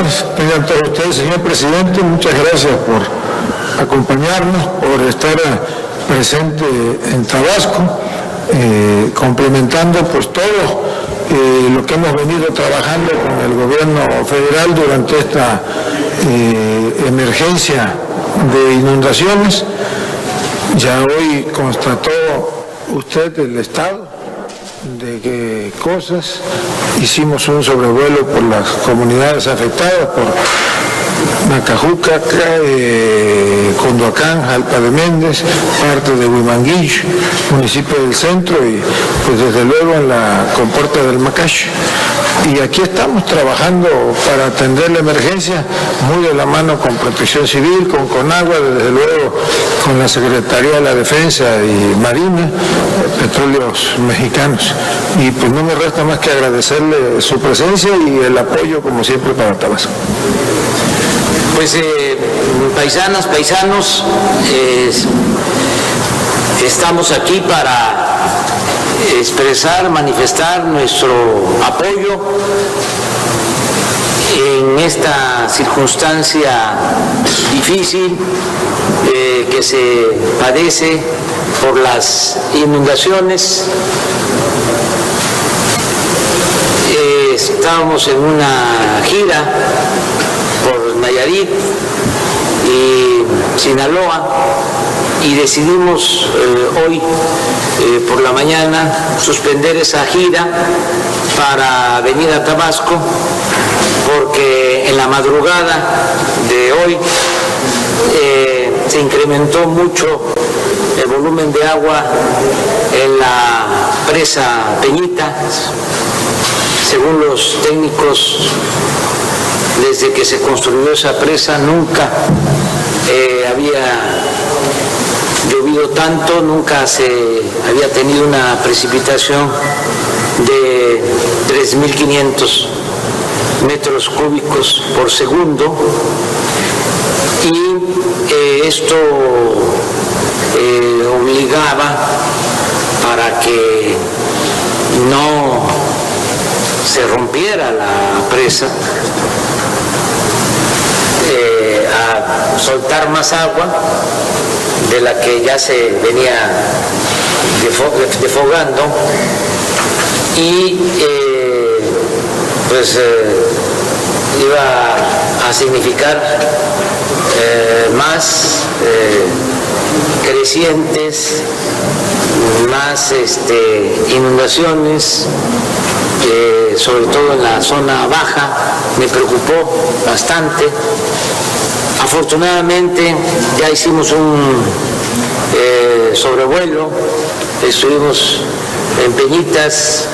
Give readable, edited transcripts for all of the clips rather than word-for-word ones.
días, tengan todos ustedes, señor presidente. Muchas gracias por acompañarnos, por estar presente en Tabasco, complementando pues todo lo que hemos venido trabajando con el gobierno federal durante esta emergencia de inundaciones. Ya hoy constató usted el estado de qué cosas. Hicimos un sobrevuelo por las comunidades afectadas, por Nacajuca, Condoacán, Jalpa de Méndez, parte de Huimanguillo, municipio del centro y pues desde luego en la compuerta del Macacho. Y aquí estamos trabajando para atender la emergencia, muy de la mano con Protección Civil, con Conagua, desde luego con la Secretaría de la Defensa y Marina, Petróleos Mexicanos. Y pues no me resta más que agradecerle su presencia y el apoyo, como siempre, para Tabasco. Pues paisanas, paisanos, estamos aquí para expresar, manifestar nuestro apoyo en esta circunstancia difícil que se padece por las inundaciones. Estábamos en una gira por Nayarit y Sinaloa y decidimos hoy por la mañana suspender esa gira para venir a Tabasco, porque en la madrugada de hoy se incrementó mucho el volumen de agua en la presa Peñita. Según los técnicos, desde que se construyó esa presa nunca había llovido tanto, nunca se había tenido una precipitación de 3.500 metros cúbicos por segundo, y esto obligaba, para que no se rompiera la presa, a soltar más agua de la que ya se venía defogando, y pues iba a significar más crecientes, más inundaciones, sobre todo en la zona baja. Me preocupó bastante. Afortunadamente ya hicimos un sobrevuelo, estuvimos en Peñitas,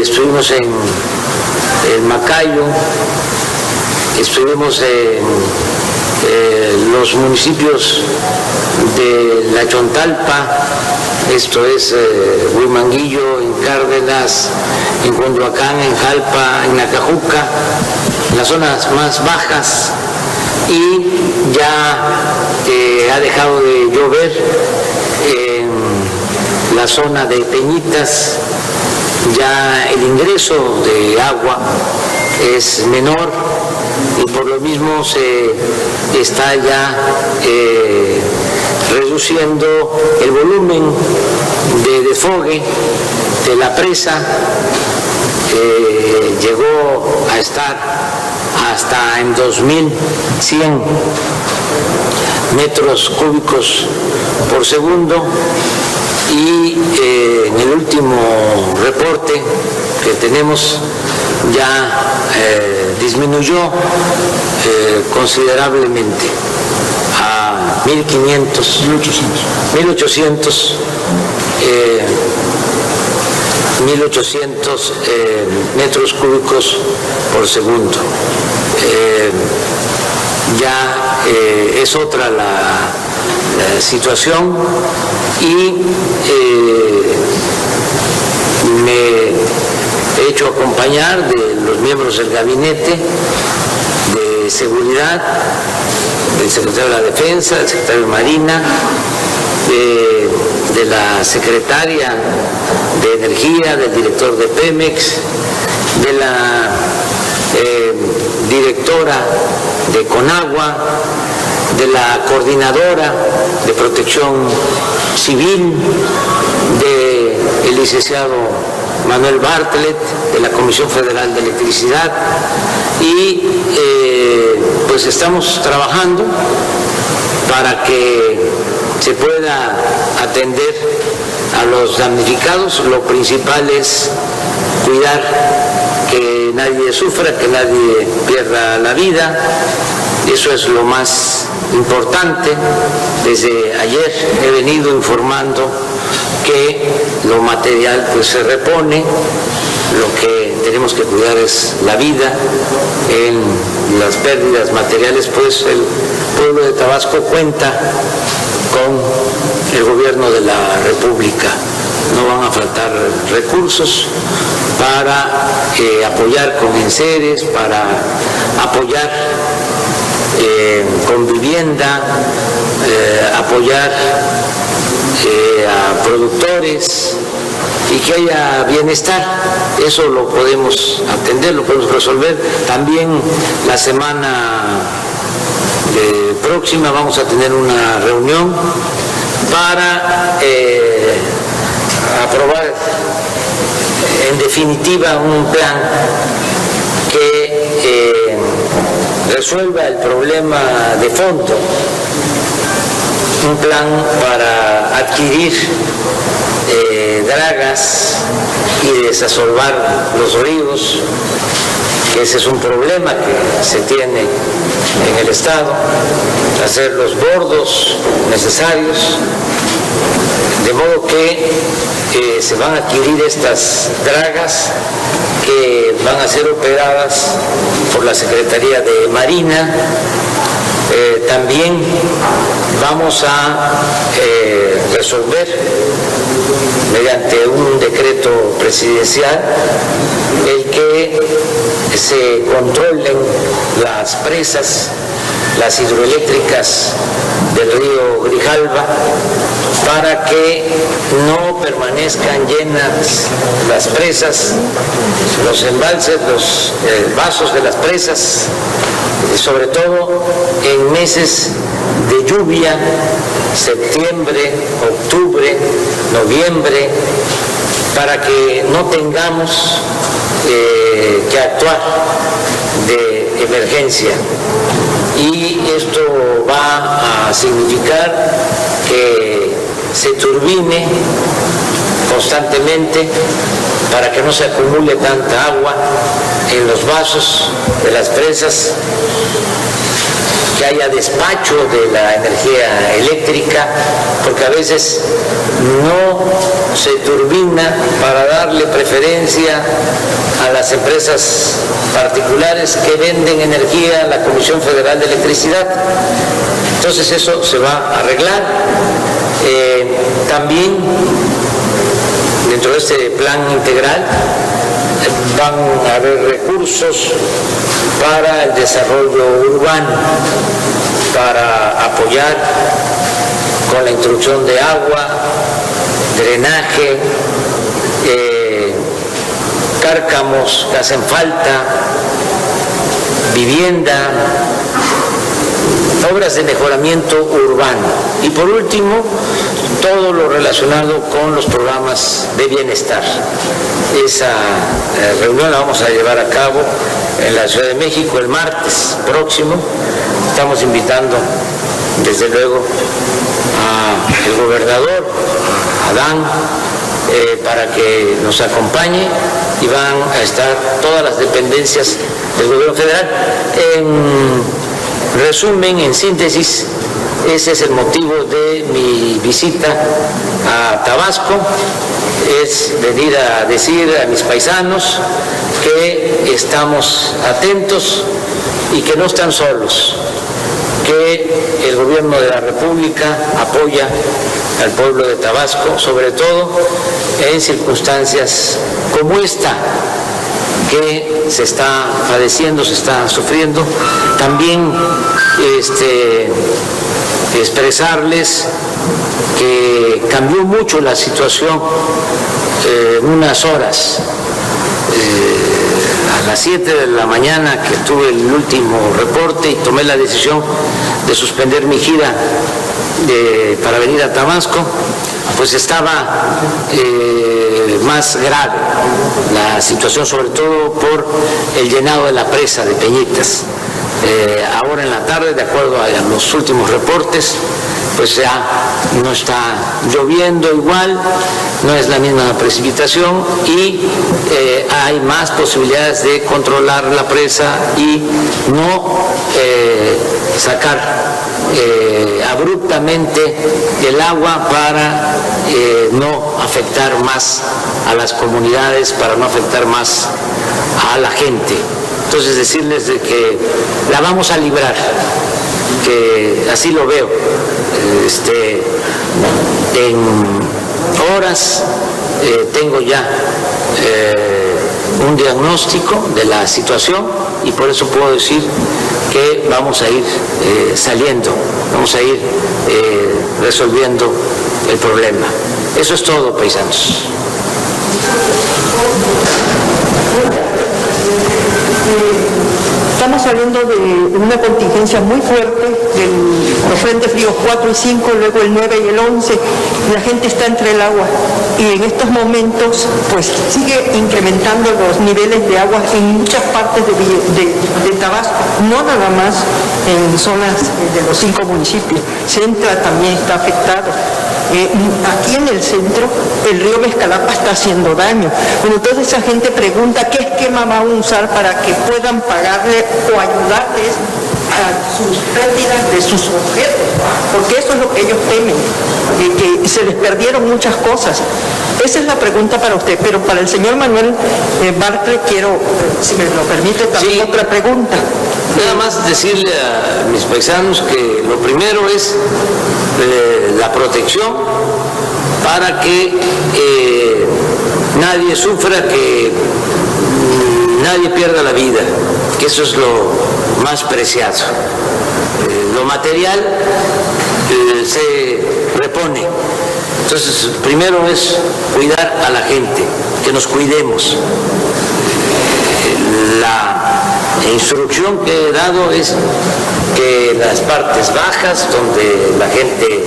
estuvimos en Macayo, estuvimos en los municipios de La Chontalpa, esto es Huimanguillo, en Cárdenas, en Condoacán, en Jalpa, en Nacajuca, en las zonas más bajas, y ya ha dejado de llover en la zona de Peñitas. Ya el ingreso de agua es menor y por lo mismo se está ya reduciendo el volumen de desfogue de la presa. Llegó a estar hasta en 2.100 metros cúbicos por segundo, y en el último reporte que tenemos ya disminuyó considerablemente a 1.800 metros cúbicos por segundo. Ya es otra la situación, y me he hecho acompañar de los miembros del Gabinete de Seguridad, del Secretario de la Defensa, del Secretario de Marina, de la Secretaria de Energía, del Director de Pemex, de la directora de Conagua, de la Coordinadora de Protección Civil, del licenciado Manuel Bartlett, de la Comisión Federal de Electricidad, y pues estamos trabajando para que se pueda atender a los damnificados. Lo principal es cuidar que nadie sufra, que nadie pierda la vida. Eso es lo más importante. Desde ayer he venido informando que lo material pues se repone. Lo que tenemos que cuidar es la vida. En las pérdidas materiales, pues el pueblo de Tabasco cuenta con el gobierno de la República. No van a faltar recursos para apoyar con enseres, para apoyar con vivienda, apoyar a productores y que haya bienestar. Eso lo podemos atender, lo podemos resolver. También la semana próxima vamos a tener una reunión para aprobar en definitiva un plan que resuelva el problema de fondo, un plan para adquirir dragas y desasolvar los ríos, que ese es un problema que se tiene en el Estado, hacer los bordos necesarios, de modo que se van a adquirir estas dragas que van a ser operadas por la Secretaría de Marina. También vamos a resolver mediante un decreto presidencial el que se controlen las presas, las hidroeléctricas del río Grijalva, para que no permanezcan llenas las presas, los embalses, los vasos de las presas, sobre todo en meses de lluvia, septiembre, octubre, noviembre, para que no tengamos que actuar de emergencia. Y esto va a significar que se turbine constantemente para que no se acumule tanta agua en los vasos de las presas, que haya despacho de la energía eléctrica, porque a veces no se turbina para darle preferencia a las empresas particulares que venden energía a la Comisión Federal de Electricidad. Entonces eso se va a arreglar. También dentro de este plan integral van a haber recursos para el desarrollo urbano, para apoyar con la introducción de agua, drenaje, cárcamos que hacen falta, vivienda, obras de mejoramiento urbano. Y por último, todo lo relacionado con los programas de bienestar. Esa reunión la vamos a llevar a cabo en la Ciudad de México el martes próximo. Estamos invitando, desde luego, al gobernador, a Adán, para que nos acompañe, y van a estar todas las dependencias del gobierno federal. En resumen, en síntesis, ese es el motivo de mi visita a Tabasco, es venir a decir a mis paisanos que estamos atentos y que no están solos, que el gobierno de la República apoya al pueblo de Tabasco, sobre todo en circunstancias como esta que se está padeciendo, se está sufriendo. También expresarles que cambió mucho la situación en unas horas. las 7 de la mañana que tuve el último reporte y tomé la decisión de suspender mi gira para venir a Tabasco, pues estaba más grave la situación, sobre todo por el llenado de la presa de Peñitas. Ahora en la tarde, de acuerdo a los últimos reportes, pues ya no está lloviendo igual, no es la misma precipitación y hay más posibilidades de controlar la presa y no sacar abruptamente el agua para no afectar más a las comunidades, para no afectar más a la gente. Entonces decirles de que la vamos a librar, que así lo veo. En horas tengo ya un diagnóstico de la situación y por eso puedo decir que vamos a ir saliendo, vamos a ir resolviendo el problema. Eso es todo, paisanos. Estamos hablando de una contingencia muy fuerte, los frentes fríos 4 y 5, luego el 9 y el 11, la gente está entre el agua y en estos momentos pues sigue incrementando los niveles de agua en muchas partes de Tabasco, no nada más en zonas de los 5 municipios. Centra también está afectado. Aquí en el centro el río Mezcalapa está haciendo daño. Bueno, entonces esa gente pregunta qué esquema van a usar para que puedan pagarle o ayudarles a sus pérdidas de sus objetos, porque eso es lo que ellos temen, que se les perdieron muchas cosas. Esa es la pregunta para usted, pero para el señor Manuel Bartlett quiero, si me lo permite, también otra pregunta. Nada más decirle a mis paisanos que lo primero es la protección para que nadie sufra, que nadie pierda la vida, que eso es lo más preciado. Lo material se repone. Entonces, primero es cuidar a la gente, que nos cuidemos. La instrucción que he dado es que las partes bajas, donde la gente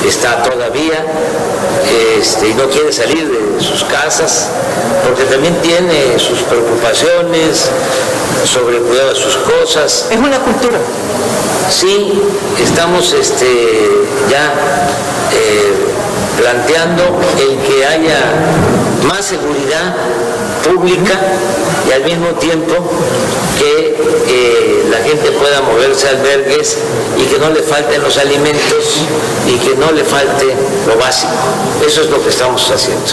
está todavía y no quiere salir de sus casas, porque también tiene sus preocupaciones sobre el cuidado de sus cosas. Es una cultura. Sí, estamos ya planteando el que haya más seguridad pública y al mismo tiempo que la gente pueda moverse a albergues y que no le falten los alimentos y que no le falte lo básico. Eso es lo que estamos haciendo.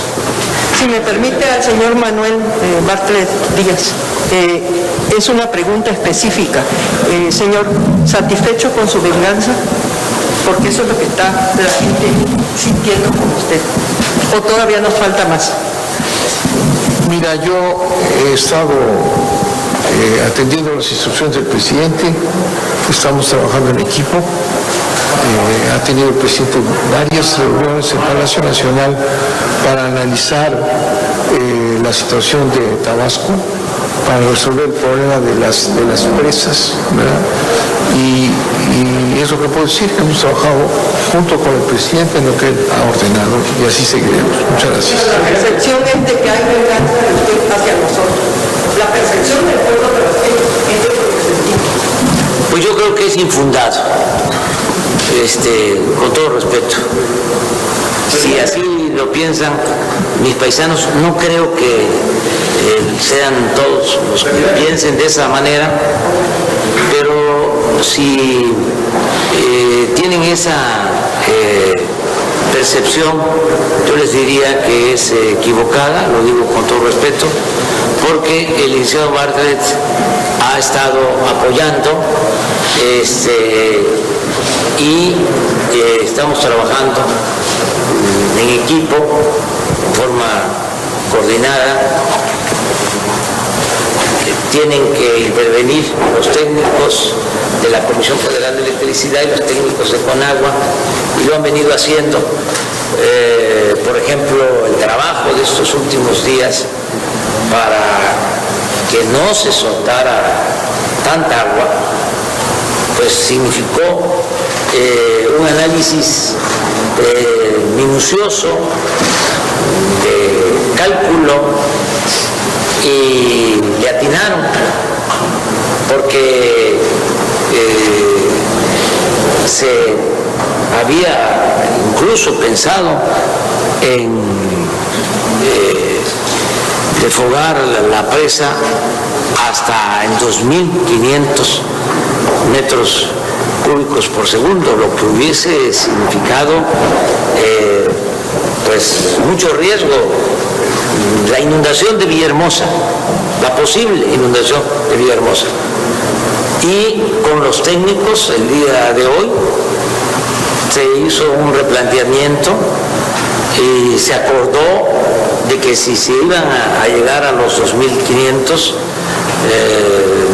Si me permite al señor Manuel Bartlett Díaz, es una pregunta específica. Señor, ¿satisfecho con su venganza? Porque eso es lo que está la gente sintiendo con usted. ¿O todavía nos falta más? Mira, yo he estado atendiendo las instrucciones del presidente, estamos trabajando en equipo. Ha tenido el presidente varias reuniones en Palacio Nacional para analizar la situación de Tabasco, para resolver el problema de las presas, ¿verdad? Y es lo que puedo decir, que hemos trabajado junto con el presidente en lo que él ha ordenado y así seguiremos. Muchas gracias. La percepción es de que hay venganza de usted hacia nosotros. La percepción del pueblo de los es de lo que sentimos. Pues yo creo que es infundado, con todo respeto. Si así lo piensan mis paisanos, no creo que sean todos los que piensen de esa manera, pero si tienen esa percepción, yo les diría que es equivocada, lo digo con todo respeto, porque el licenciado Bartlett ha estado apoyando y estamos trabajando en equipo, de forma coordinada. Tienen que intervenir los técnicos de la Comisión Federal de Electricidad y los técnicos de Conagua, y lo han venido haciendo. Por ejemplo, el trabajo de estos últimos días para que no se soltara tanta agua, pues significó un análisis minucioso de cálculo, y le atinaron, porque se había incluso pensado en desfogar la presa hasta en 2.500 metros cúbicos por segundo, lo que hubiese significado pues mucho riesgo. La inundación de Villahermosa, la posible inundación de Villahermosa. Y con los técnicos el día de hoy se hizo un replanteamiento y se acordó de que si se iban a llegar a los 2.500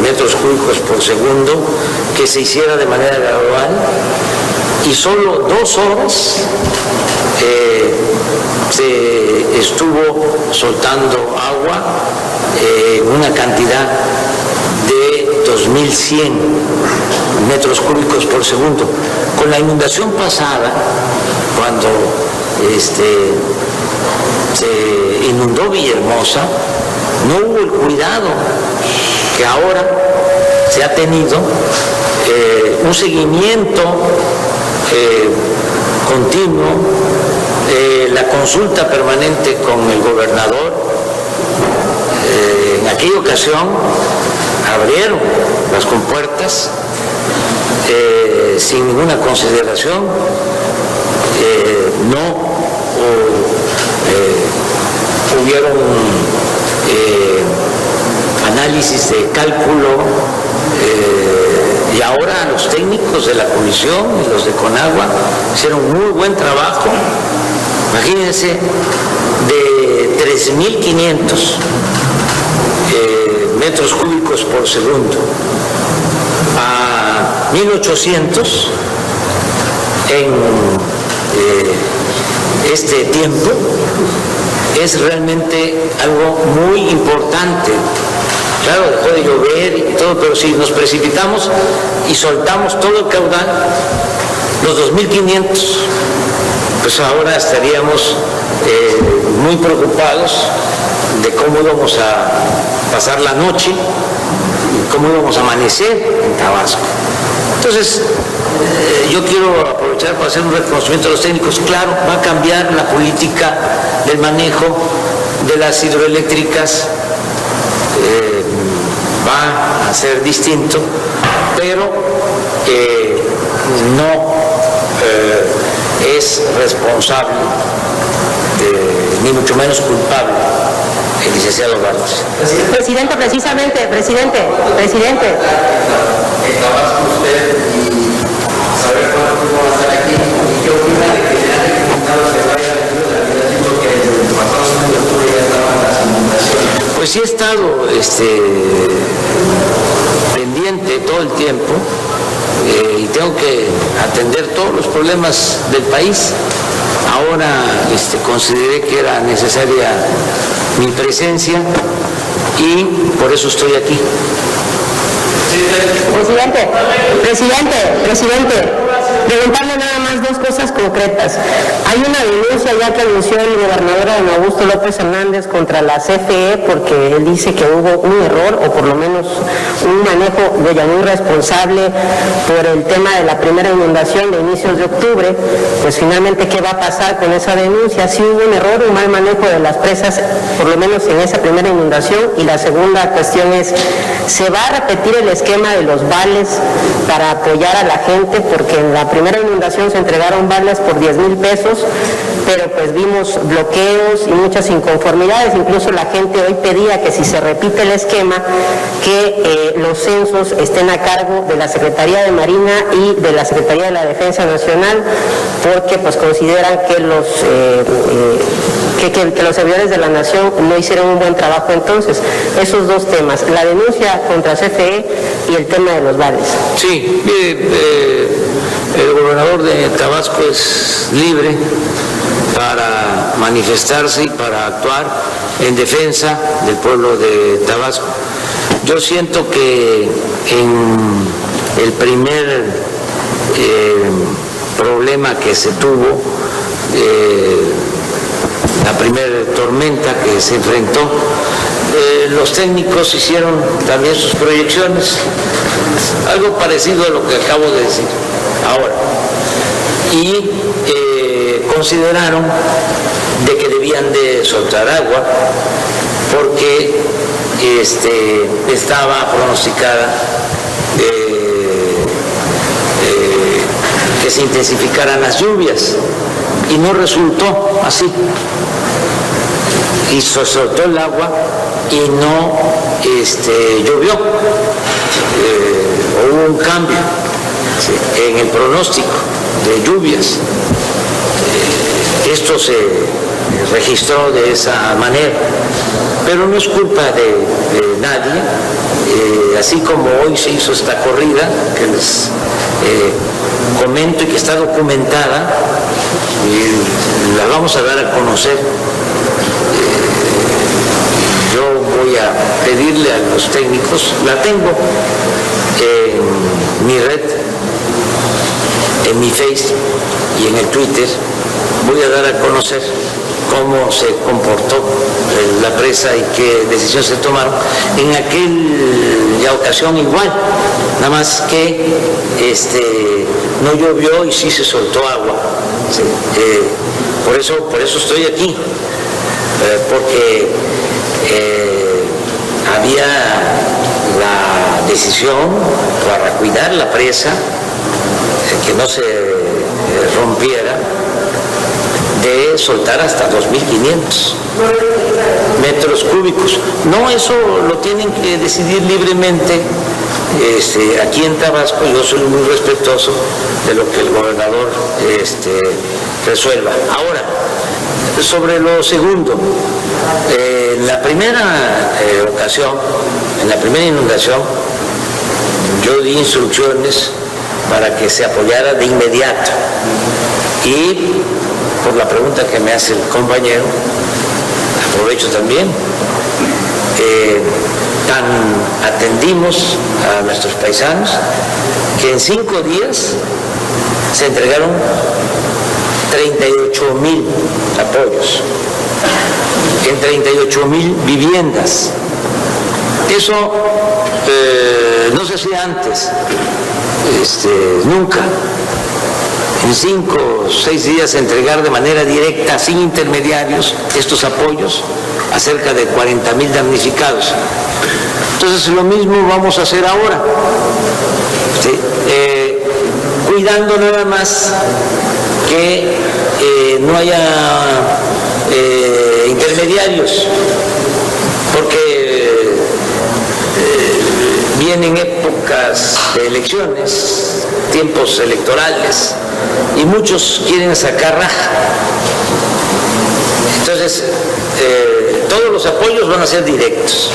metros cúbicos por segundo, que se hiciera de manera gradual, y solo 2 horas se estuvo soltando agua en una cantidad de 2.100 metros cúbicos por segundo. Con la inundación pasada, cuando se inundó Villahermosa, no hubo el cuidado que ahora se ha tenido, un seguimiento continuo, la consulta permanente con el gobernador. En aquella ocasión abrieron las compuertas sin ninguna consideración, no hubieron análisis de cálculo, y ahora los técnicos de la comisión y los de Conagua hicieron muy buen trabajo. Imagínense, de 3.500 metros cúbicos por segundo a 1.800 en este tiempo, es realmente algo muy importante. Claro, dejó de llover y todo, pero si nos precipitamos y soltamos todo el caudal, los 2.500, pues ahora estaríamos muy preocupados de cómo íbamos a pasar la noche y cómo íbamos a amanecer en Tabasco. Entonces, yo quiero aprovechar para hacer un reconocimiento a los técnicos. Claro, va a cambiar la política del manejo de las hidroeléctricas, va a ser distinto, pero no es responsable, ni mucho menos culpable, el licenciado Vargas. Presidente, precisamente, presidente. En Tabasco usted y saber cuánto tiempo va a estar aquí y qué opina de que ya el diputado se vaya a la vida, porque desde el pasado mes de octubre ya estaban las inundaciones. Pues sí he estado pendiente todo el tiempo, y tengo que atender todos los problemas del país. Ahora consideré que era necesaria mi presencia y por eso estoy aquí. Presidente, preguntarle nada más 2 cosas concretas. Hay una denuncia ya que anunció el gobernador don Augusto López Hernández contra la CFE porque él dice que hubo un error o por lo menos un manejo muy irresponsable por el tema de la primera inundación de inicios de octubre. Pues finalmente, ¿qué va a pasar con esa denuncia? Si hubo un error, un mal manejo de las presas, por lo menos en esa primera inundación. Y la segunda cuestión es, ¿se va a repetir el esquema de los vales para apoyar a la gente? Porque en la primera inundación se entregaron vales por 10,000 pesos, pero pues vimos bloqueos y muchas inconformidades. Incluso la gente hoy pedía que si se repite el esquema, que los censos estén a cargo de la Secretaría de Marina y de la Secretaría de la Defensa Nacional, porque pues consideran que los servidores de la Nación no hicieron un buen trabajo. Entonces, esos 2 temas, la denuncia contra CFE y el tema de los vales. Sí, el gobernador de Tabasco es libre para manifestarse y para actuar en defensa del pueblo de Tabasco. Yo siento que en el primer problema que se tuvo, la primera tormenta que se enfrentó, los técnicos hicieron también sus proyecciones, algo parecido a lo que acabo de decir ahora, y consideraron de que debían de soltar agua porque estaba pronosticada que se intensificaran las lluvias, y no resultó así. Y se soltó el agua y no llovió. Hubo un cambio en el pronóstico de lluvias. Esto se registró de esa manera, pero no es culpa de nadie. Así como hoy se hizo esta corrida que les comento y que está documentada, y la vamos a dar a conocer. Yo voy a pedirle a los técnicos, la tengo en mi red, en mi Face y en el Twitter, voy a dar a conocer cómo se comportó la presa y qué decisiones se tomaron. En aquella ocasión igual, nada más que no llovió y sí se soltó agua. ¿Sí? Por eso estoy aquí, porque había la decisión para cuidar la presa, que no se rompiera, de soltar hasta 2.500 metros cúbicos. No, eso lo tienen que decidir libremente. Aquí en Tabasco yo soy muy respetuoso de lo que el gobernador resuelva. Ahora, sobre lo segundo, en la primera ocasión, en la primera inundación, yo di instrucciones para que se apoyara de inmediato. Y por la pregunta que me hace el compañero, aprovecho también, atendimos a nuestros paisanos que en 5 días se entregaron 38,000 apoyos en 38,000 viviendas. Eso no se hacía antes, nunca. En 5 o 6 días entregar de manera directa, sin intermediarios, estos apoyos a cerca de 40,000 damnificados. Entonces lo mismo vamos a hacer ahora, ¿sí? Cuidando nada más que no haya intermediarios, porque vienen épocas de elecciones, tiempos electorales, y muchos quieren sacar raja. Entonces, todos los apoyos van a ser directos.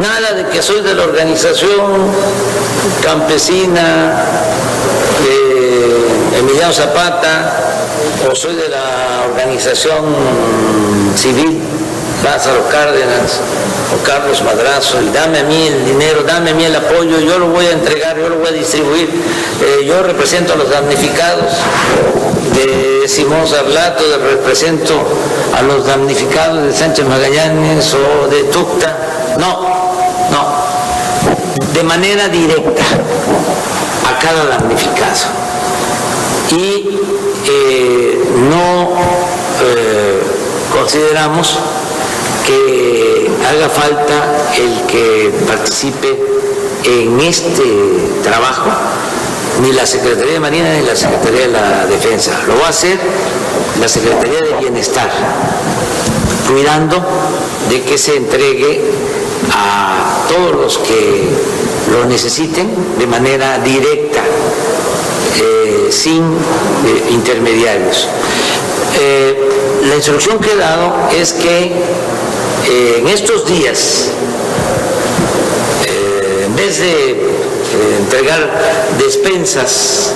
Nada de que soy de la organización campesina Emiliano Zapata, o soy de la organización civil Lázaro Cárdenas o Carlos Madrazo, y dame a mí el dinero, dame a mí el apoyo, yo lo voy a entregar, yo lo voy a distribuir. Yo represento a los damnificados de Simón Sarlato, represento a los damnificados de Sánchez Magallanes o de Tucta. No, de manera directa a cada damnificado. Y no consideramos que haga falta el que participe en este trabajo ni la Secretaría de Marina ni la Secretaría de la Defensa. Lo va a hacer la Secretaría de Bienestar, cuidando de que se entregue a todos los que lo necesiten de manera directa, sin intermediarios. La instrucción que he dado es que en estos días, en vez de entregar despensas,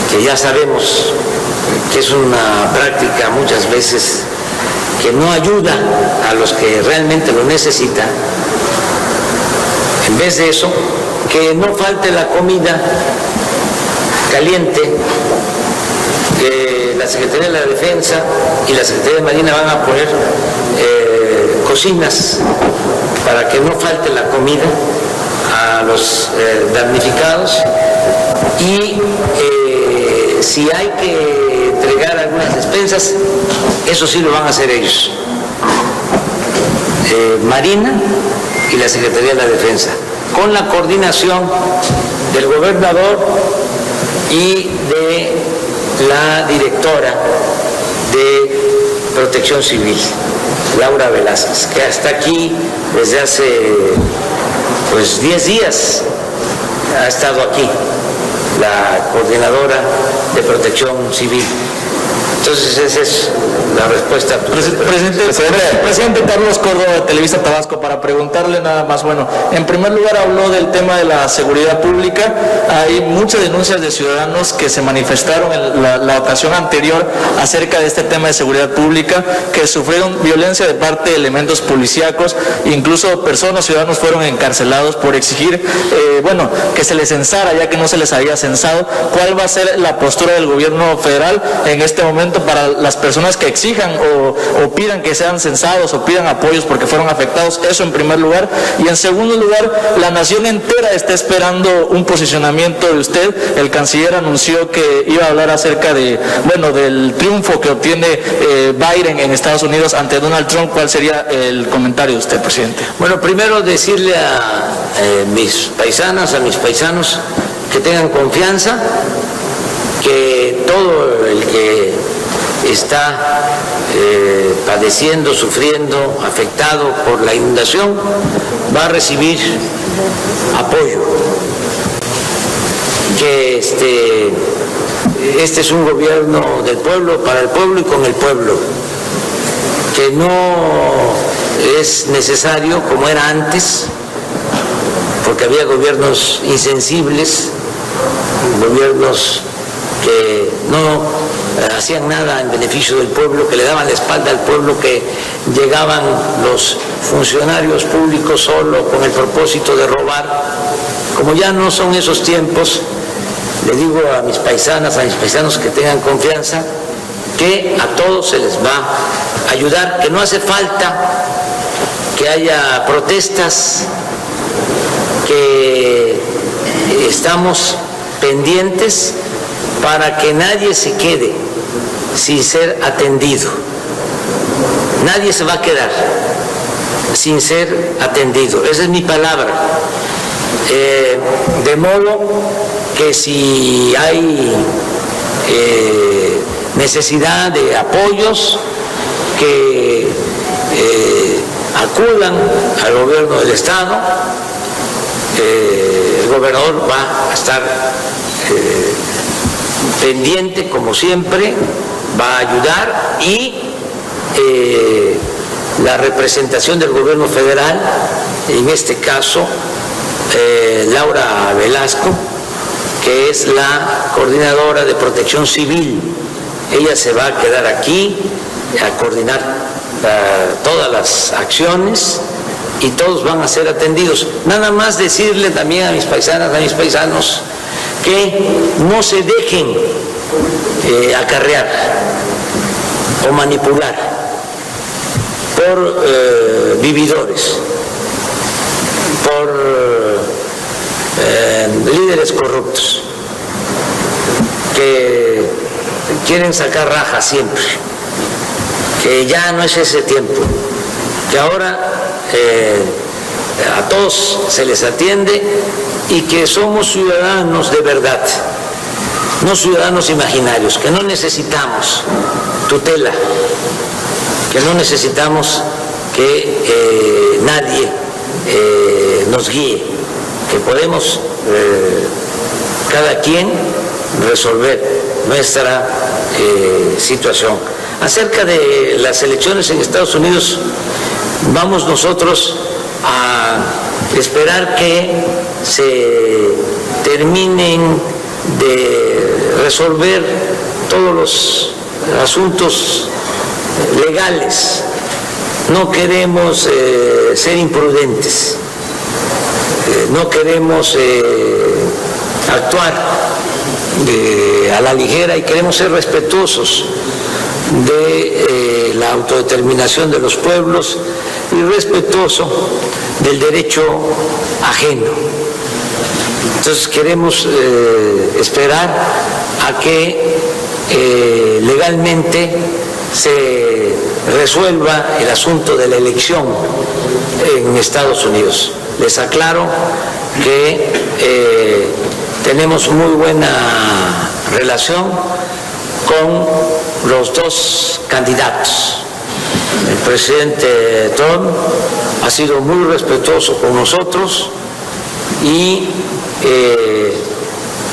que ya sabemos que es una práctica muchas veces que no ayuda a los que realmente lo necesitan. En vez de eso, que no falte la comida caliente, que la Secretaría de la Defensa y la Secretaría de Marina van a poner cocinas para que no falte la comida a los damnificados, y si hay que entregar algunas despensas, eso sí lo van a hacer ellos, Marina y la Secretaría de la Defensa, con la coordinación del gobernador y de la directora de Protección Civil, Laura Velázquez, que está aquí desde hace 10 días, ha estado aquí, la coordinadora de Protección Civil. Entonces esa es la respuesta. Presidente Carlos Córdoba de Televisa Tabasco, para preguntarle nada más. Bueno, en primer lugar habló del tema de la seguridad pública. Hay muchas denuncias de ciudadanos que se manifestaron en la ocasión anterior acerca de este tema de seguridad pública, que sufrieron violencia de parte de elementos policíacos, incluso personas, ciudadanos fueron encarcelados por exigir, que se les censara, ya que no se les había censado. ¿Cuál va a ser la postura del gobierno federal en este momento para las personas que exijan o pidan que sean censados o pidan apoyos porque fueron afectados? Eso en primer lugar. Y en segundo lugar, la nación entera está esperando un posicionamiento de usted. El canciller anunció que iba a hablar acerca de, del triunfo que obtiene Biden en Estados Unidos ante Donald Trump. ¿Cuál sería el comentario de usted, presidente? Bueno, primero decirle a mis paisanas, a mis paisanos, que tengan confianza, que todo el que está padeciendo, sufriendo, afectado por la inundación, va a recibir apoyo. Que este es un gobierno del pueblo, para el pueblo y con el pueblo. Que no es necesario, como era antes, porque había gobiernos insensibles, gobiernos que no hacían nada en beneficio del pueblo, que le daban la espalda al pueblo, que llegaban los funcionarios públicos solo con el propósito de robar. Como ya no son esos tiempos, le digo a mis paisanas, a mis paisanos, que tengan confianza, que a todos se les va a ayudar, que no hace falta que haya protestas, que estamos pendientes para que nadie se quede sin ser atendido. Nadie se va a quedar sin ser atendido. Esa es mi palabra. De modo que si hay necesidad de apoyos, que acudan al gobierno del Estado. El gobernador va a estar pendiente, como siempre, va a ayudar, y la representación del gobierno federal, en este caso Laura Velasco, que es la coordinadora de Protección Civil, ella se va a quedar aquí a coordinar todas las acciones y todos van a ser atendidos. Nada más decirle también a mis paisanas, a mis paisanos, que no se dejen acarrear o manipular por vividores, por líderes corruptos que quieren sacar raja siempre, que ya no es ese tiempo, que ahora a todos se les atiende y que somos ciudadanos de verdad, no ciudadanos imaginarios, que no necesitamos tutela, que no necesitamos que nadie nos guíe, que podemos cada quien resolver nuestra situación. Acerca de las elecciones en Estados Unidos, vamos nosotros a esperar que se terminen de resolver todos los asuntos legales no queremos ser imprudentes, no queremos actuar a la ligera y queremos ser respetuosos de la autodeterminación de los pueblos y respetuoso del derecho ajeno. Entonces queremos esperar a que legalmente se resuelva el asunto de la elección en Estados Unidos. Les aclaro que tenemos muy buena relación con los dos candidatos. El presidente Trump ha sido muy respetuoso con nosotros y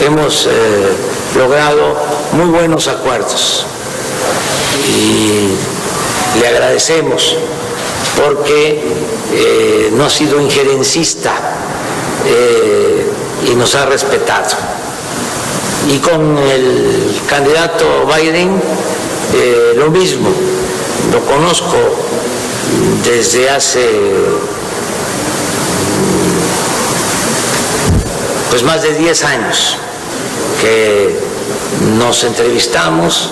hemos logrado muy buenos acuerdos. Y le agradecemos porque no ha sido injerencista y nos ha respetado. Y con el candidato Biden lo mismo, lo conozco desde hace pues más de 10 años que nos entrevistamos,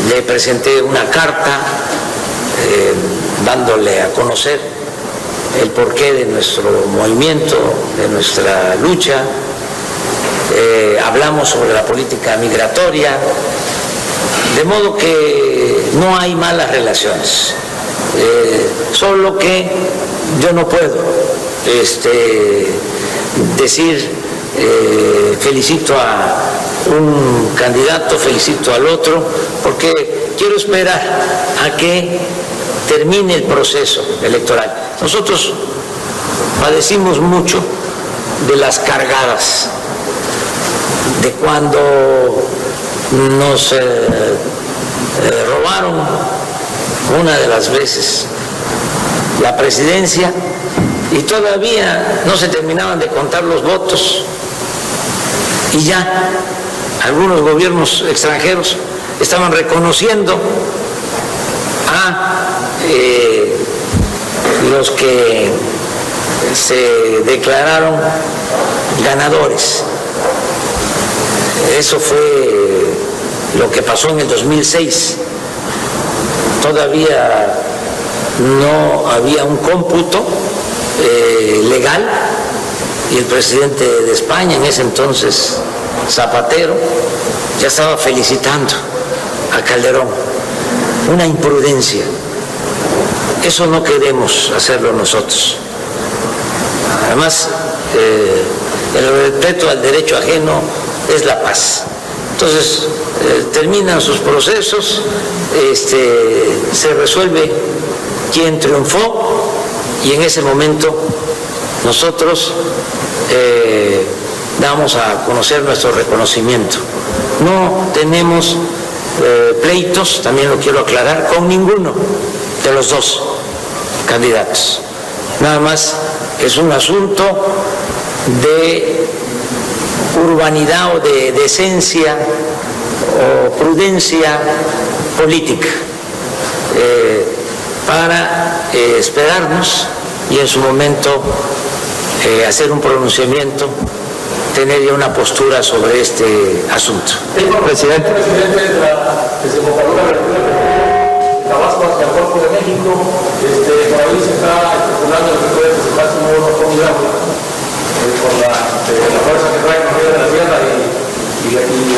le presenté una carta dándole a conocer el porqué de nuestro movimiento, de nuestra lucha, hablamos sobre la política migratoria, de modo que no hay malas relaciones, solo que yo no puedo decir felicito a un candidato, felicito al otro, porque quiero esperar a que termine el proceso electoral. Nosotros padecimos mucho de las cargadas, de cuando nos robaron una de las veces la presidencia y todavía no se terminaban de contar los votos y ya algunos gobiernos extranjeros estaban reconociendo a los que se declararon ganadores. Eso fue lo que pasó en el 2006. Todavía no había un cómputo legal y el presidente de España, en ese entonces Zapatero, ya estaba felicitando a Calderón. Una imprudencia. Eso no queremos hacerlo nosotros. Además, el respeto al derecho ajeno es la paz. Entonces, terminan sus procesos, se resuelve quién triunfó y en ese momento nosotros damos a conocer nuestro reconocimiento. No tenemos pleitos, también lo quiero aclarar, con ninguno de los dos candidatos. Nada más es un asunto de urbanidad o de decencia o prudencia política para esperarnos y en su momento hacer un pronunciamiento, tener ya una postura sobre este asunto. Presidente de la desembocadura de Tabasco hacia el Golfo de México, por ahí se está especulando que puede presentarse un nuevo candidato por la fuerza que trae con de la tierra y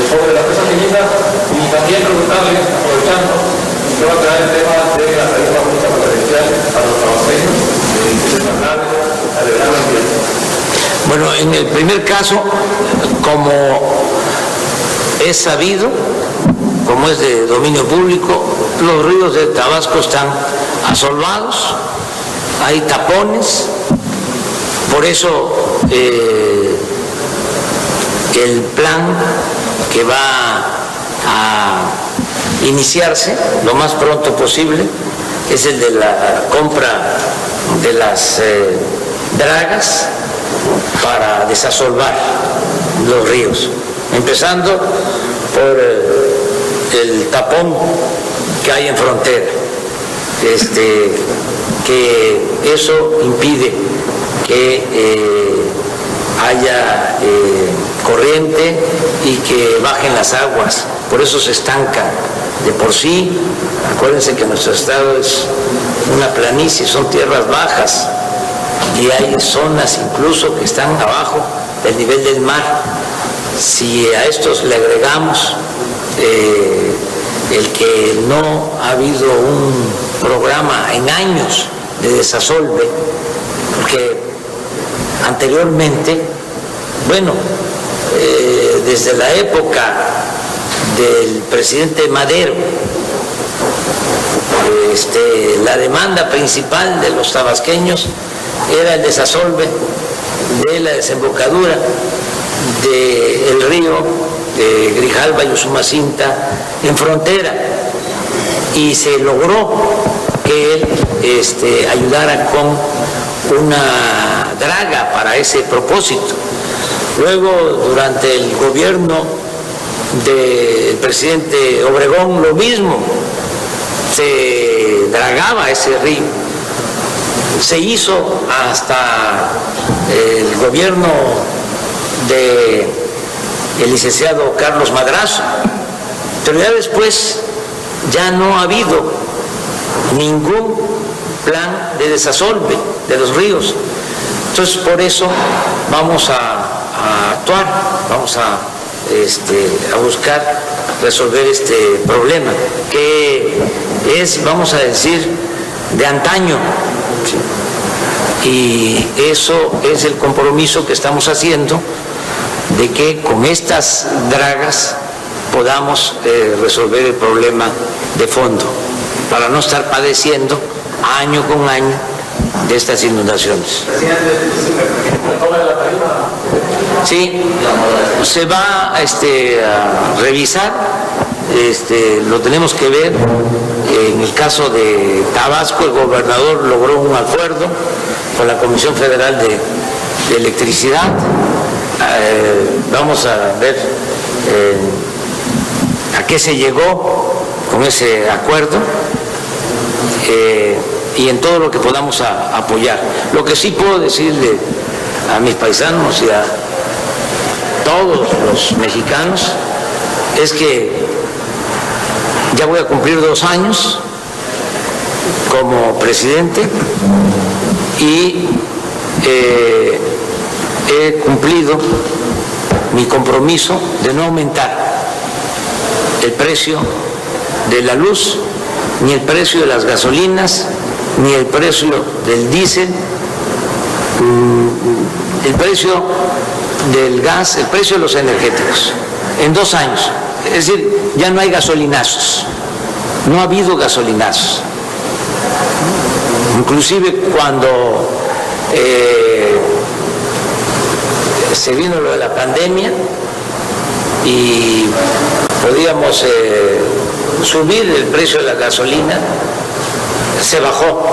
sobre la presa pequeña, y también preguntarle, aprovechando, que va a traer el tema de la tarifa única preferencial a los tabasqueños, que se traslade al verano invierno. Bueno, en el primer caso, como es sabido, como es de dominio público, los ríos de Tabasco están asolvados, hay tapones, por eso el plan que va a iniciarse lo más pronto posible es el de la compra de las dragas para desasolvar los ríos, empezando por el tapón que hay en frontera. que eso impide que haya corriente y que bajen las aguas, por eso se estanca de por sí. Acuérdense que nuestro estado es una planicie, son tierras bajas y hay zonas incluso que están abajo del nivel del mar. Si a estos le agregamos el que no ha habido un programa en años de desasolve, porque anteriormente, bueno, desde la época del presidente Madero, la demanda principal de los tabasqueños era el desasolve de la desembocadura del río de Grijalva y Usumacinta en frontera, y se logró que él ayudara con una draga para ese propósito. Luego, durante el gobierno del presidente Obregón, lo mismo, se dragaba ese río. Se hizo hasta el gobierno del licenciado Carlos Madrazo, pero ya después ya no ha habido ningún plan de desasolve de los ríos. Entonces, por eso vamos a actuar, vamos a buscar resolver este problema, que es, vamos a decir, de antaño. Y eso es el compromiso que estamos haciendo, de que con estas dragas podamos resolver el problema de fondo, para no estar padeciendo año con año de estas inundaciones. Sí, se va a revisar, lo tenemos que ver. En el caso de Tabasco, el gobernador logró un acuerdo con la Comisión Federal de Electricidad. Vamos a ver a qué se llegó con ese acuerdo, y en todo lo que podamos apoyar. Lo que sí puedo decirle a mis paisanos y a todos los mexicanos es que ya voy a cumplir 2 años como presidente y he cumplido mi compromiso de no aumentar el precio de la luz, ni el precio de las gasolinas, ni el precio del diésel, el precio del gas, el precio de los energéticos, en 2 años. Es decir, ya no hay gasolinazos, no ha habido gasolinazos. Inclusive cuando se vino lo de la pandemia y podíamos subir el precio de la gasolina, se bajó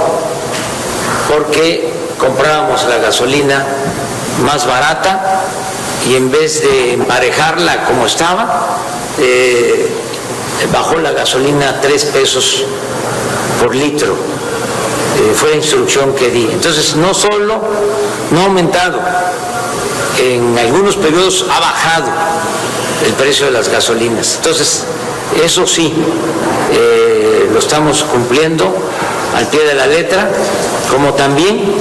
porque comprábamos la gasolina más barata y en vez de emparejarla como estaba, bajó la gasolina 3 pesos por litro. Fue la instrucción que di. Entonces, no solo no ha aumentado, en algunos periodos ha bajado el precio de las gasolinas. Entonces, eso sí, lo estamos cumpliendo al pie de la letra, como también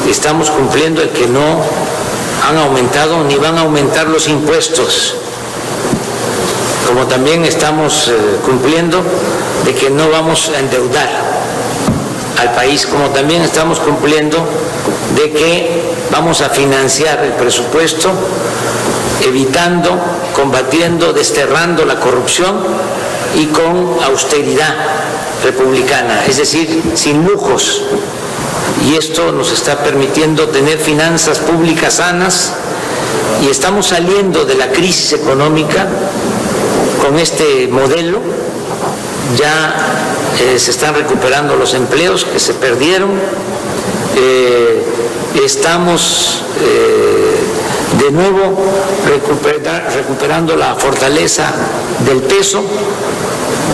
estamos cumpliendo el que no han aumentado ni van a aumentar los impuestos, como también estamos cumpliendo de que no vamos a endeudar al país, como también estamos cumpliendo de que vamos a financiar el presupuesto, evitando, combatiendo, desterrando la corrupción y con austeridad republicana, es decir, sin lujos. Y esto nos está permitiendo tener finanzas públicas sanas y estamos saliendo de la crisis económica con este modelo. Ya se están recuperando los empleos que se perdieron, estamos de nuevo recuperando la fortaleza del peso,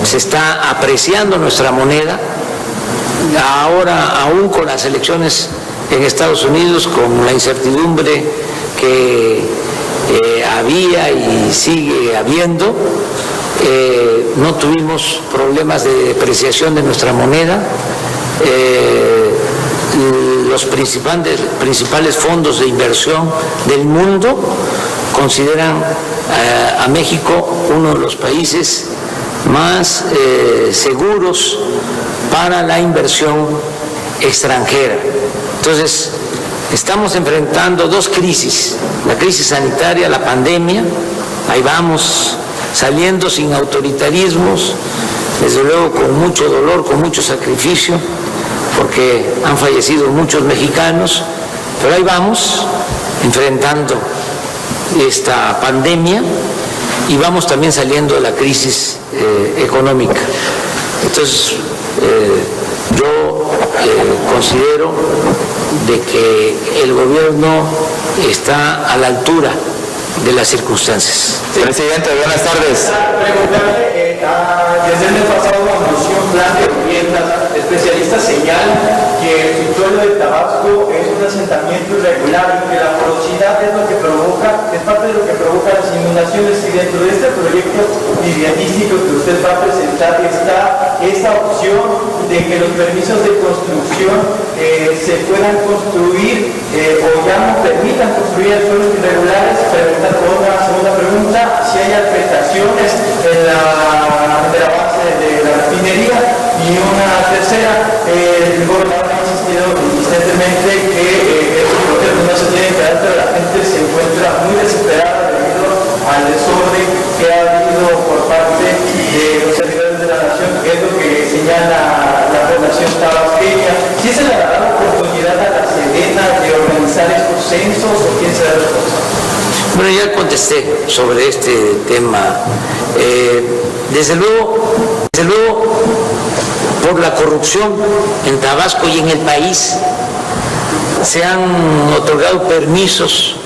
se está apreciando nuestra moneda ahora aún con las elecciones en Estados Unidos, con la incertidumbre que había y sigue habiendo, no tuvimos problemas de depreciación de nuestra moneda. Los principales fondos de inversión del mundo consideran a México uno de los países más seguros para la inversión extranjera. Entonces, estamos enfrentando dos crisis, la crisis sanitaria, la pandemia, ahí vamos saliendo sin autoritarismos, desde luego con mucho dolor, con mucho sacrificio, porque han fallecido muchos mexicanos, pero ahí vamos enfrentando esta pandemia y vamos también saliendo de la crisis económica. Entonces, yo considero de que el gobierno está a la altura de las circunstancias. Presidente, buenas tardes. Preguntarle, desde el mes pasado anunció un plan de viviendas. Especialistas señalan que el suelo de Tabasco es un asentamiento irregular y que la porosidad es lo que provoca, es parte de lo que provoca las inundaciones. Y dentro de este proyecto viviendístico que usted va a presentar está esta opción de que los permisos de construcción se puedan construir o ya no permitan construir en suelos irregulares. Preguntar por una segunda pregunta, si hay afectaciones en la base de la refinería. Y una tercera, el gobernador ha insistido insistentemente que estos proyectos no se tienen que dar, pero la gente se encuentra muy desesperada debido al desorden que ha habido por parte de los servidores de la nación, que es lo que señala la población tabasqueña. ¿Sí se le dará la oportunidad a la Sedena de organizar estos censos o quién será el responsable? Bueno, ya contesté sobre este tema. Desde luego, por la corrupción en Tabasco y en el país, se han otorgado permisos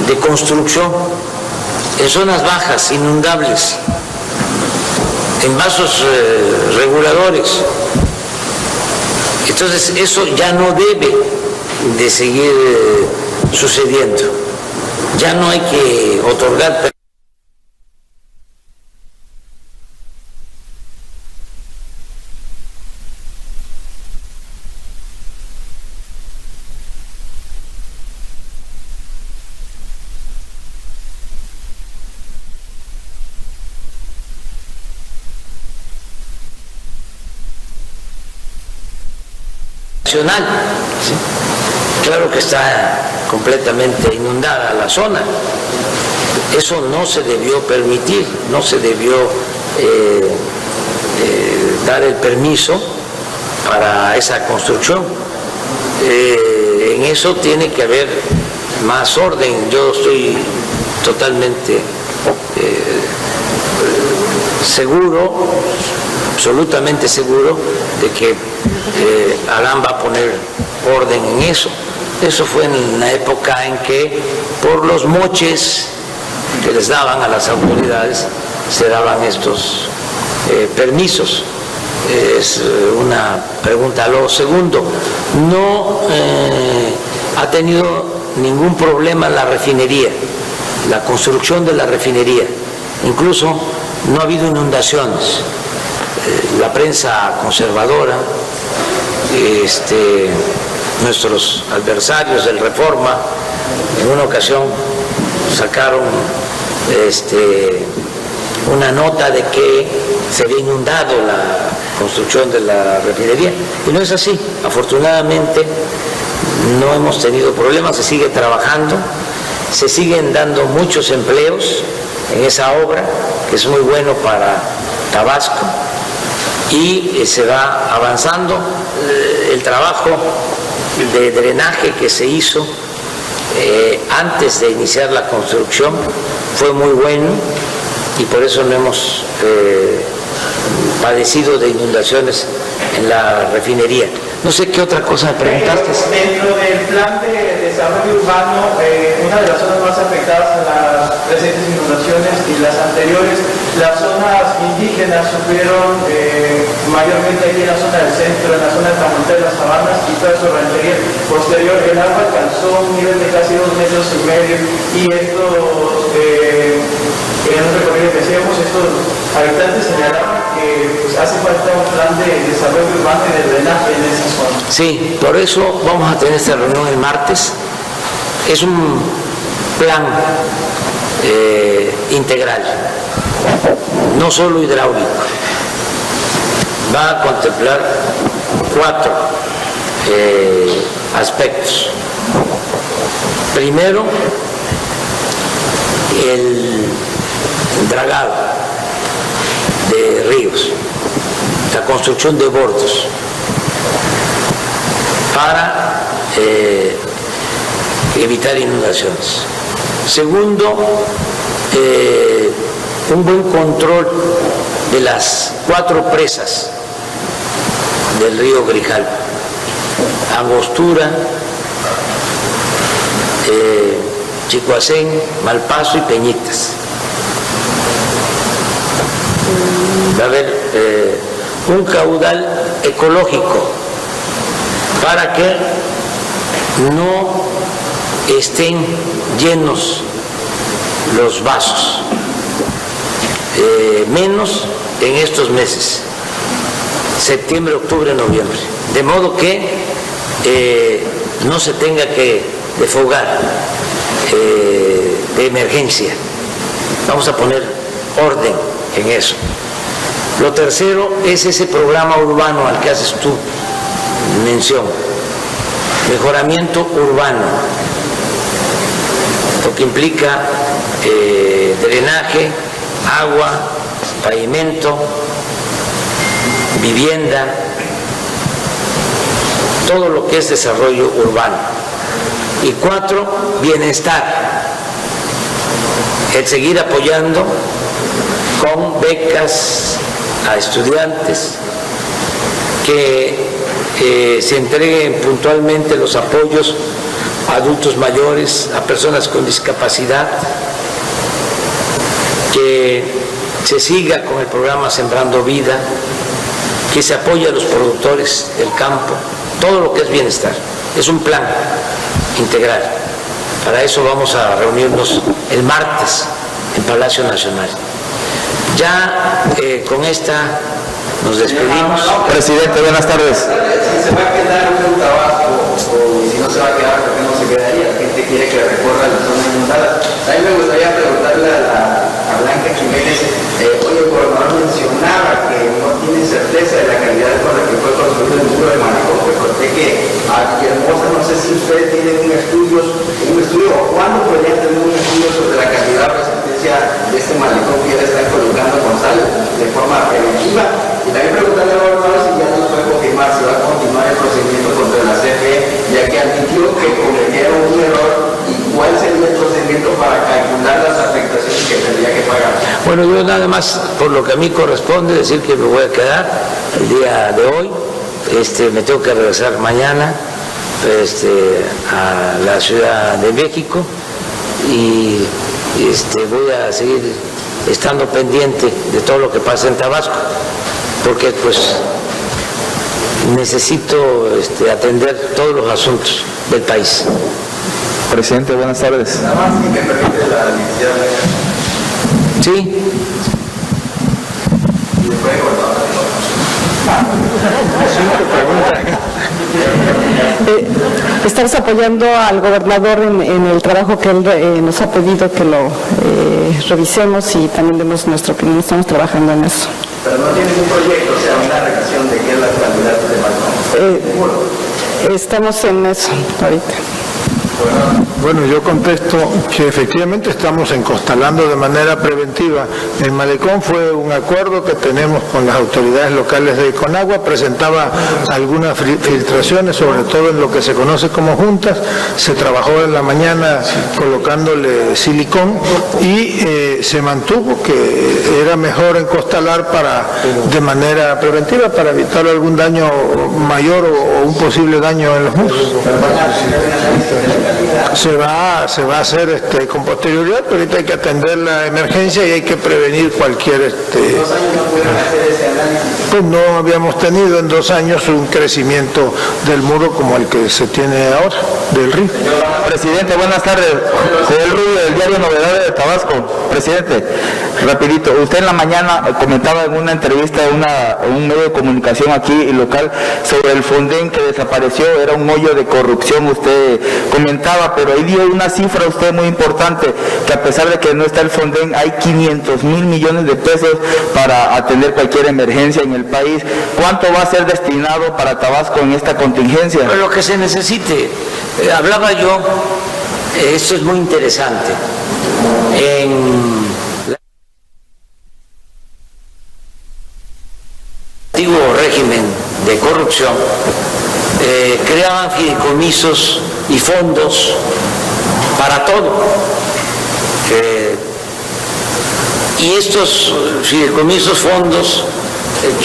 de construcción en zonas bajas, inundables, en vasos reguladores. Entonces, eso ya no debe de seguir sucediendo. Ya no hay que otorgar permisos. ¿Sí? Claro que está completamente inundada la zona. Eso no se debió permitir, no se debió dar el permiso para esa construcción. En eso tiene que haber más orden. Yo estoy totalmente seguro, absolutamente seguro de que Adán va a poner orden en eso. Eso fue en la época en que por los moches que les daban a las autoridades se daban estos permisos. Es una pregunta. Lo segundo, no ha tenido ningún problema la refinería, la construcción de la refinería. Incluso no ha habido inundaciones. La prensa conservadora, nuestros adversarios del Reforma, en una ocasión sacaron una nota de que se había inundado la construcción de la refinería, y no es así. Afortunadamente no hemos tenido problemas, se sigue trabajando, se siguen dando muchos empleos en esa obra, que es muy bueno para Tabasco, y se va avanzando. El trabajo de drenaje que se hizo antes de iniciar la construcción fue muy bueno y por eso no hemos padecido de inundaciones en la refinería. No sé qué otra cosa me preguntaste. Dentro del plan de desarrollo urbano, una de las zonas más afectadas afectadas a las recientes inundaciones y las anteriores. Las zonas indígenas sufrieron mayormente aquí en la zona del centro, en la zona de Tamonte de las Sabanas y toda su ranchería. Posterior, el agua alcanzó un nivel de casi 2,5 metros y estos, en un recorrido que hacíamos, estos habitantes señalaban que pues, hace falta un plan de desarrollo urbano y de drenaje en esa zona. Sí, por eso vamos a tener esta reunión el martes. Es un plan integral, no solo hidráulico. Va a contemplar 4 aspectos. Primero, el dragado de ríos, la construcción de bordos para evitar inundaciones. Segundo, un buen control de las 4 presas del río Grijalva: Angostura, Chicoacén, Malpaso y Peñitas. Va a haber un caudal ecológico para que no estén llenos los vasos, menos en estos meses, septiembre, octubre, noviembre, de modo que no se tenga que desfogar de emergencia. Vamos a poner orden en eso. Lo tercero es ese programa urbano al que haces tú mención, mejoramiento urbano, lo que implica drenaje, agua, pavimento, vivienda, todo lo que es desarrollo urbano. Y 4, bienestar, el seguir apoyando con becas a estudiantes, que se entreguen puntualmente los apoyos a adultos mayores, a personas con discapacidad, que se siga con el programa Sembrando Vida, que se apoye a los productores del campo, todo lo que es bienestar. Es un plan integral. Para eso vamos a reunirnos el martes en Palacio Nacional. Ya con esta nos despedimos. Presidente, buenas tardes. Si se va a quedar un trabajo o si no se va a quedar, ¿por qué no se quedaría? La gente quiere que recorra la zona inundada. A mí me gustaría preguntarle a Blanca Jiménez, hoy el gobernador mencionaba que no tiene certeza de la calidad con la que fue construido el muro de Malecón. Recordé que a Villahermosa, no sé si ustedes tienen un estudio o cuándo podrían tener un estudio sobre la calidad o resistencia de este malecón que ya están colocando con sal de forma preventiva. Y también preguntarle al gobernador si ya nos puede confirmar si va a continuar el procedimiento contra la CFE, ya que admitió que cometieron un error, y cuál sería el procedimiento para calcular las afectaciones que tendría que pagar. Bueno, yo nada más, por lo que a mí corresponde, decir que me voy a quedar el día de hoy. Me tengo que regresar mañana a la Ciudad de México y voy a seguir estando pendiente de todo lo que pasa en Tabasco, porque pues necesito atender todos los asuntos del país. Presidente, buenas tardes. Nada más, si me permite la licenciada. Sí. Y después, Estamos apoyando al gobernador en el trabajo que él nos ha pedido que lo revisemos y también demos nuestra opinión. Estamos trabajando en eso. Pero no tiene ningún proyecto, o sea, una revisión de qué es la calidad de Malecón. Estamos en eso ahorita. Bueno, yo contesto que efectivamente estamos encostalando de manera preventiva. El malecón fue un acuerdo que tenemos con las autoridades locales de Conagua, presentaba algunas filtraciones, sobre todo en lo que se conoce como juntas. Se trabajó en la mañana colocándole silicón y se mantuvo que era mejor encostalar de manera preventiva para evitar algún daño mayor o un posible daño en los muros. se va a hacer con posterioridad, pero ahorita hay que atender la emergencia y hay que prevenir cualquier... ¿2 años no pudieron hacer ese análisis? Pues no habíamos tenido en 2 años un crecimiento del muro como el que se tiene ahora, del río. Presidente, buenas tardes. Joel Rubio, del diario Novedades de Tabasco. Presidente, rapidito, usted en la mañana comentaba en una entrevista en un medio de comunicación aquí y local sobre el Fonden que desapareció, era un hoyo de corrupción, usted comentaba, pero ahí dio una cifra usted muy importante, que a pesar de que no está el Fonden, hay 500,000 millones de pesos para atender cualquier emergencia en el país. ¿Cuánto va a ser destinado para Tabasco en esta contingencia? Lo que se necesite. Hablaba yo, esto es muy interesante, en el antiguo régimen de corrupción, creaban fideicomisos y fondos para todo. Y estos fideicomisos, fondos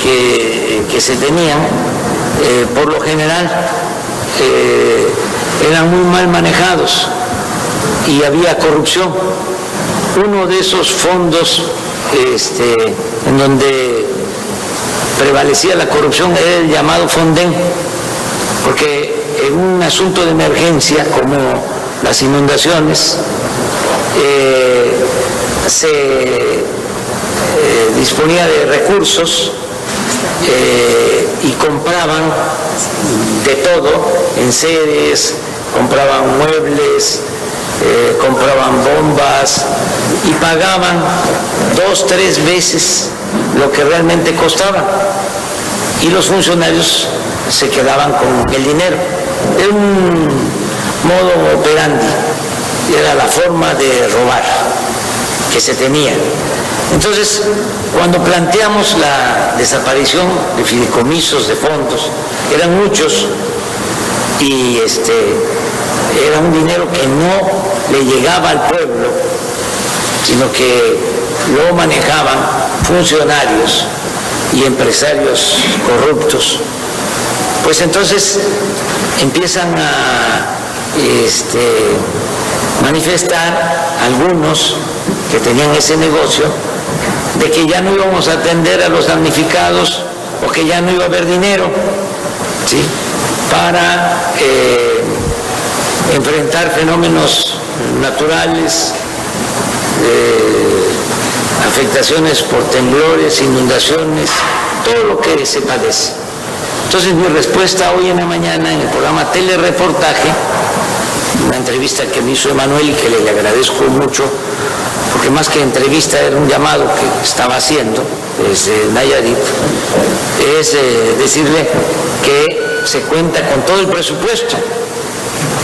que se tenían, por lo general, eran muy mal manejados y había corrupción. Uno de esos fondos en donde prevalecía la corrupción era el llamado Fonden, porque en un asunto de emergencia como las inundaciones se disponía de recursos y compraban de todo, enseres, compraban muebles, compraban bombas y pagaban 2-3 veces lo que realmente costaba, y los funcionarios se quedaban con el dinero. Era un modo operandi, era la forma de robar que se tenía. Entonces, cuando planteamos la desaparición de fideicomisos, de fondos, eran muchos y era un dinero que no le llegaba al pueblo, sino que lo manejaban funcionarios y empresarios corruptos. Pues entonces empiezan a manifestar algunos que tenían ese negocio de que ya no íbamos a atender a los damnificados o que ya no iba a haber dinero, ¿sí?, para enfrentar fenómenos naturales, afectaciones por temblores, inundaciones, todo lo que se padece. Entonces mi respuesta hoy en la mañana en el programa Telereportaje, una entrevista que me hizo Emanuel y que le agradezco mucho, porque más que entrevista era un llamado que estaba haciendo desde Nayarit, es decirle que se cuenta con todo el presupuesto.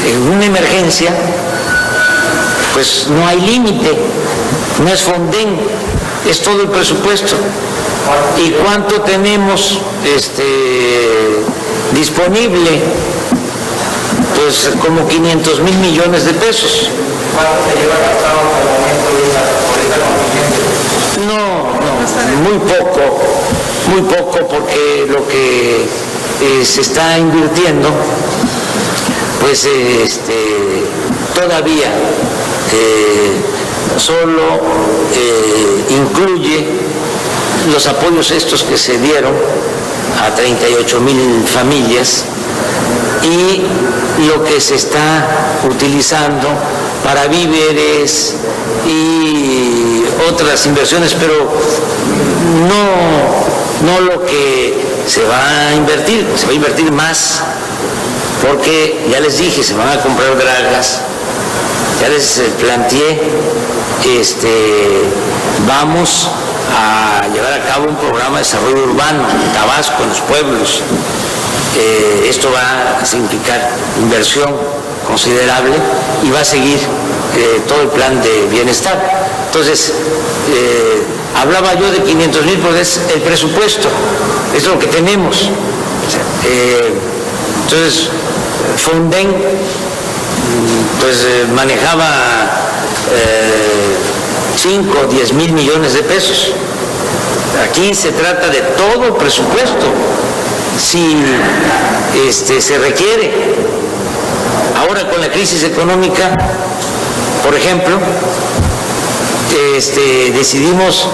En una emergencia, pues no hay límite, no es Fonden, es todo el presupuesto. ¿Y cuánto tenemos disponible? Pues como 500,000 millones de pesos. ¿Cuánto se lleva gastado hasta el momento por esta contingencia? Muy poco, porque lo que se está invirtiendo, pues todavía solo incluye los apoyos estos que se dieron a 38,000 familias y lo que se está utilizando para víveres y otras inversiones, pero no lo que se va a invertir. Se va a invertir más porque ya les dije, se van a comprar dragas, ya les planteé, vamos a llevar a cabo un programa de desarrollo urbano en Tabasco, en los pueblos. Esto va a significar inversión considerable y va a seguir todo el plan de bienestar. Entonces, hablaba yo de 500,000 porque es el presupuesto, es lo que tenemos. Entonces, Fonden pues manejaba 5 o 10,000 millones de pesos. Aquí se trata de todo el presupuesto, si se requiere. Ahora con la crisis económica, por ejemplo, decidimos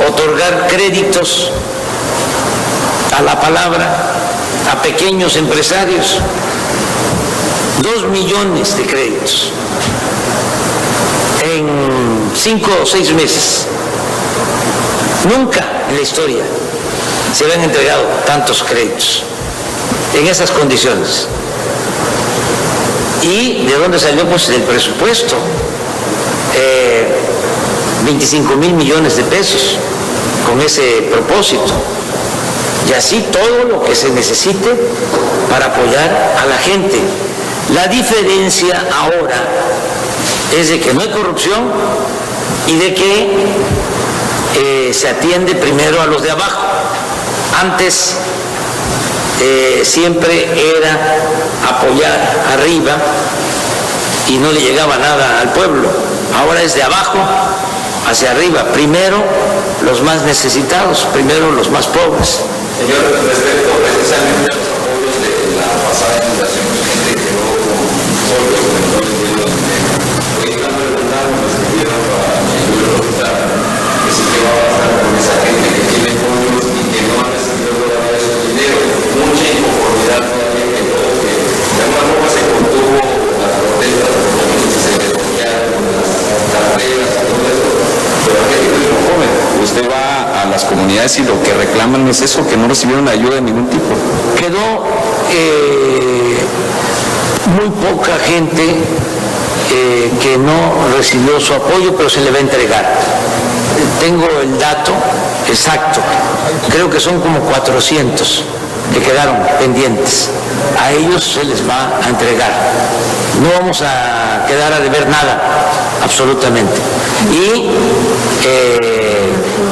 otorgar créditos a la palabra a pequeños empresarios, 2 millones de créditos en 5 o 6 meses. Nunca en la historia se habían entregado tantos créditos en esas condiciones. ¿Y de dónde salió? Pues del presupuesto, 25,000 millones de pesos con ese propósito. Y así todo lo que se necesite para apoyar a la gente. La diferencia ahora es de que no hay corrupción y de que se atiende primero a los de abajo. Antes siempre era apoyar arriba y no le llegaba nada al pueblo. Ahora es de abajo hacia arriba. Primero los más necesitados, primero los más pobres. Señor, respecto precisamente a los apoyos de la pasada inundación, gente que quedó con pollo, con todo el hielo en medio. Hoy están preguntando, me escribieron a mi hospital, que sí que va a pasar con esa gente que tiene pollos y que no han recibido todavía su dinero. Mucha inconformidad todavía que todo, que de alguna forma se contuvo las protestas, que se desbloquearon las carreras y todo eso. Pero la gente es muy joven. Usted va a las comunidades y lo que reclaman es eso, que no recibieron ayuda de ningún tipo. Quedó muy poca gente que no recibió su apoyo, pero se le va a entregar. Tengo el dato exacto, creo que son como 400 que quedaron pendientes. A ellos se les va a entregar. No vamos a quedar a deber nada, absolutamente. Y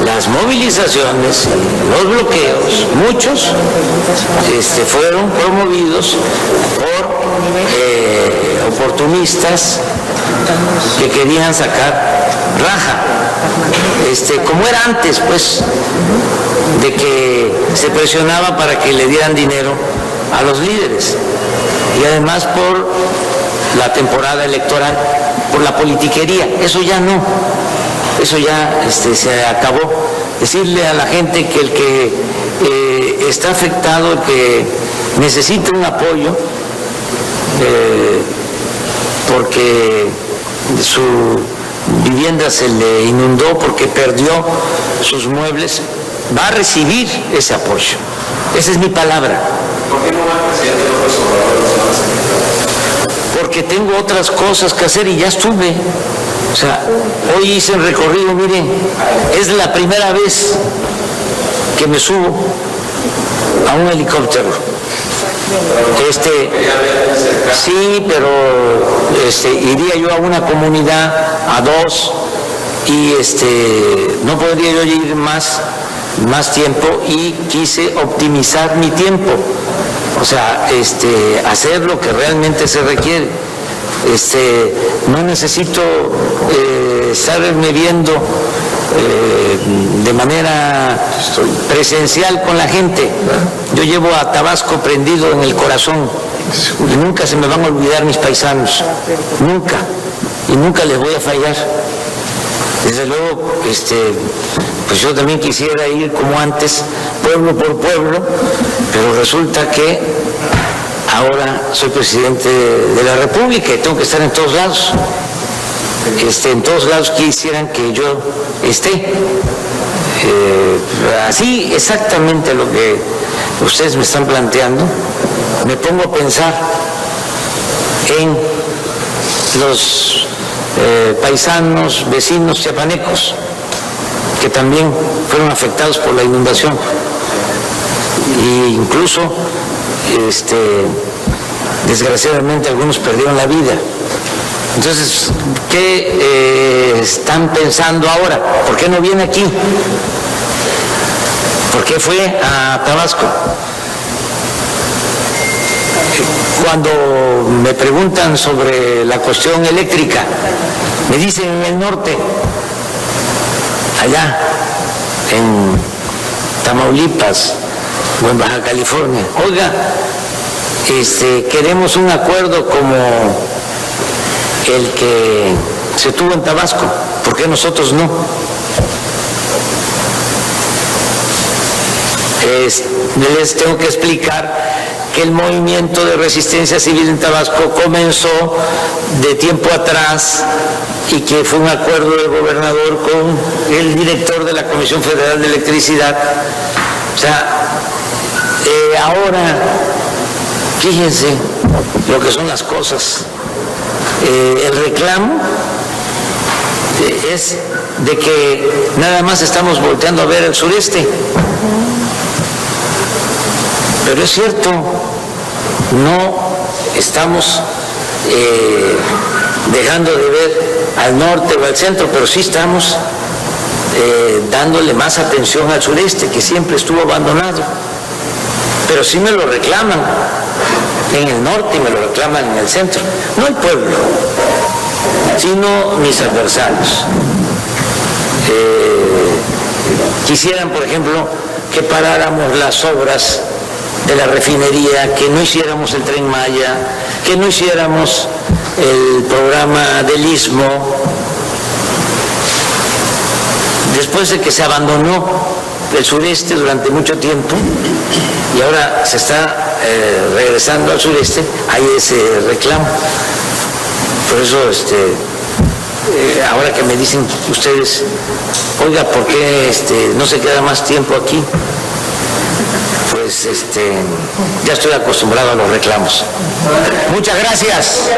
las movilizaciones, los bloqueos, muchos fueron promovidos por oportunistas que querían sacar raja, como era antes, pues, de que se presionaba para que le dieran dinero a los líderes, y además por la temporada electoral, por la politiquería. Eso ya no, eso ya se acabó. Decirle a la gente que el que está afectado, el que necesita un apoyo, porque su vivienda se le inundó, porque perdió sus muebles, va a recibir ese apoyo. Esa es mi palabra. ¿Por qué no va el presidente López Obrador? Porque tengo otras cosas que hacer y ya estuve. O sea, hoy hice el recorrido, miren, es la primera vez que me subo a un helicóptero. Sí, pero iría yo a una comunidad, a 2, y no podría yo ir más tiempo, y quise optimizar mi tiempo, o sea, hacer lo que realmente se requiere. No necesito estarme viendo de manera presencial con la gente. Yo llevo a Tabasco prendido en el corazón y nunca se me van a olvidar mis paisanos, nunca, y nunca les voy a fallar. Desde luego, pues yo también quisiera ir como antes, pueblo por pueblo, pero resulta que ahora soy presidente de la República y tengo que estar en todos lados. En todos lados quisieran que yo esté. Así exactamente lo que ustedes me están planteando, me pongo a pensar en los paisanos, vecinos chiapanecos, que también fueron afectados por la inundación, e incluso desgraciadamente algunos perdieron la vida. Entonces, ¿qué están pensando ahora? ¿Por qué no viene aquí? ¿Por qué fue a Tabasco? Cuando me preguntan sobre la cuestión eléctrica, me dicen en el norte, allá en Tamaulipas o en Baja California, oiga, queremos un acuerdo como el que se tuvo en Tabasco, ¿por qué nosotros no? Les tengo que explicar que el movimiento de resistencia civil en Tabasco comenzó de tiempo atrás y que fue un acuerdo del gobernador con el director de la Comisión Federal de Electricidad. O sea, ahora, fíjense lo que son las cosas. El reclamo es de que nada más estamos volteando a ver el sureste. Pero es cierto, no estamos dejando de ver al norte o al centro, pero sí estamos dándole más atención al sureste, que siempre estuvo abandonado. Pero sí me lo reclaman en el norte y me lo reclaman en el centro. No el pueblo, sino mis adversarios. Quisieran, por ejemplo, que paráramos las obras de la refinería, que no hiciéramos el Tren Maya, que no hiciéramos el programa del Istmo. Después de que se abandonó el sureste durante mucho tiempo y ahora se está regresando al sureste, hay ese reclamo. Por eso, ahora que me dicen ustedes, oiga, ¿por qué no se queda más tiempo aquí? Pues ya estoy acostumbrado a los reclamos. Muchas gracias.